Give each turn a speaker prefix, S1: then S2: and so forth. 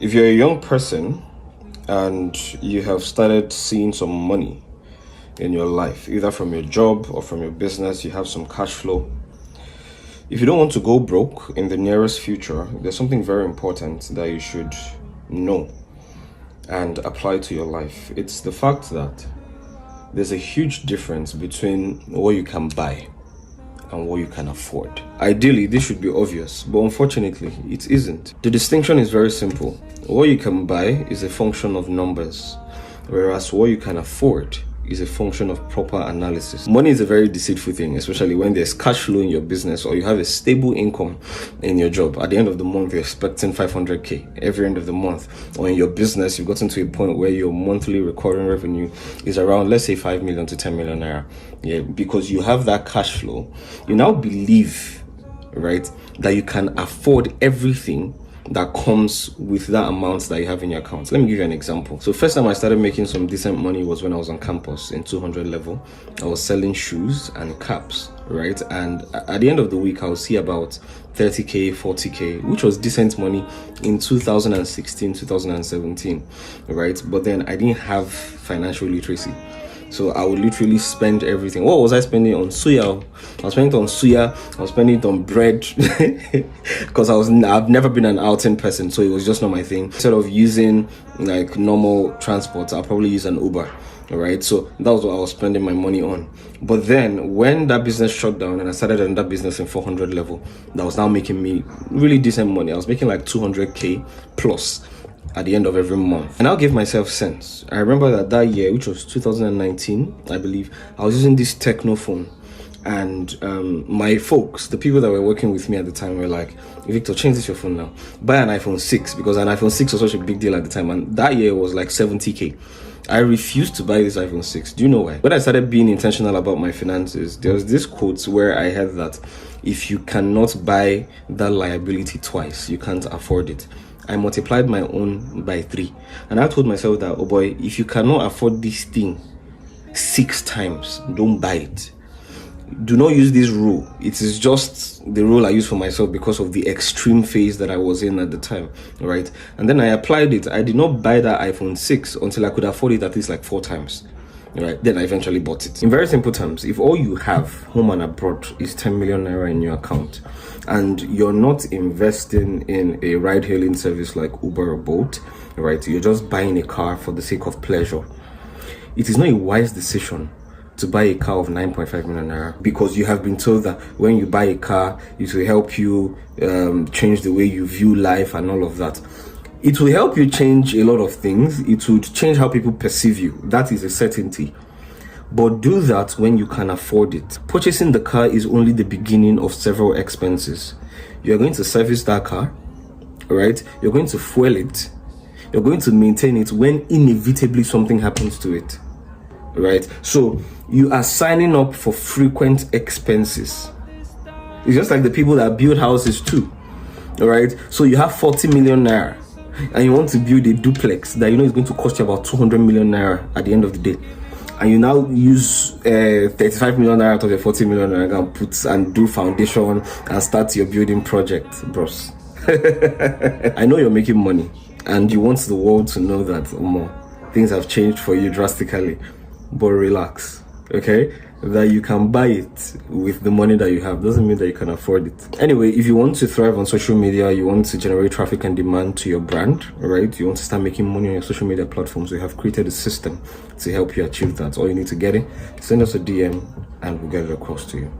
S1: If you're a young person and you have started seeing some money in your life, either from your job or from your business, you have some cash flow. If you don't want to go broke in the nearest future, there's something very important that you should know and apply to your life. It's the fact that there's a huge difference between what you can buy and what you can afford. Ideally, this should be obvious, but unfortunately, it isn't. The distinction is very simple. What you can buy is a function of numbers, whereas what you can afford is a function of proper analysis. Money is a very deceitful thing, especially when there's cash flow in your business or you have a stable income in your job. At the end of the month, you're expecting 500k every end of the month. Or in your business, you've gotten to a point where your monthly recurring revenue is around, let's say, 5 million to 10 million naira. Yeah, because you have that cash flow, you now believe, right, that you can afford everything that comes with that amount that you have in your account. Let me give you an example. So first time I started making some decent money was when I was on campus in 200 level. I was selling shoes and caps, right? And at the end of the week, I would see about 30k, 40k, which was decent money in 2016, 2017, right? But then I didn't have financial literacy. So I would literally spend everything. What was I spending on? Suya. I was spending it on suya. I was spending it on bread because I've never been an outing person, so it was just not my thing. Instead of using like normal transport, I'll probably use an Uber. All right, so that was what I was spending my money on. But then when that business shut down and I started on that business in 400 level, that was now making me really decent money. I was making like 200k plus at the end of every month. And I'll give myself sense. I remember that year, which was 2019, I believe, I was using this Techno phone. And my folks, the people that were working with me at the time, were like, Victor, change this your phone now. Buy an iPhone 6, because an iPhone 6 was such a big deal at the time. And that year was like 70k. I refused to buy this iPhone 6. Do you know why? When I started being intentional about my finances, there was this quote where I heard that if you cannot buy that liability twice, you can't afford it. I multiplied my own by 3. And I told myself that, oh boy, if you cannot afford this thing 6 times, don't buy it. Do not use this rule. It is just the rule I use for myself because of the extreme phase that I was in at the time, right? And then I applied it. I did not buy that iPhone 6 until I could afford it at least like 4 times. Right, then I eventually bought it. In very simple terms, if all you have home and abroad is 10 million naira in your account and you're not investing in a ride-hailing service like Uber or Bolt, right, you're just buying a car for the sake of pleasure, it is not a wise decision to buy a car of 9.5 million naira, because you have been told that when you buy a car, it will help you change the way you view life and all of that. It will help you change a lot of things. It would change how people perceive you. That is a certainty. But do that when you can afford it. Purchasing the car is only the beginning of several expenses. You're going to service that car, right? You're going to fuel it. You're going to maintain it when inevitably something happens to it, right? So you are signing up for frequent expenses. It's just like the people that build houses too, all right? So you have 40 million naira. And you want to build a duplex that you know is going to cost you about 200 million naira at the end of the day, and you now use 35 million naira out of the 40 million naira and put and do foundation and start your building project, bros. I know you're making money and you want the world to know that more things have changed for you drastically, but relax, okay? That you can buy it with the money that you have doesn't mean that you can afford it. Anyway, if you want to thrive on social media, you want to generate traffic and demand to your brand, right? You want to start making money on your social media platforms, we have created a system to help you achieve that. All you need to get it, send us a DM and we'll get it across to you.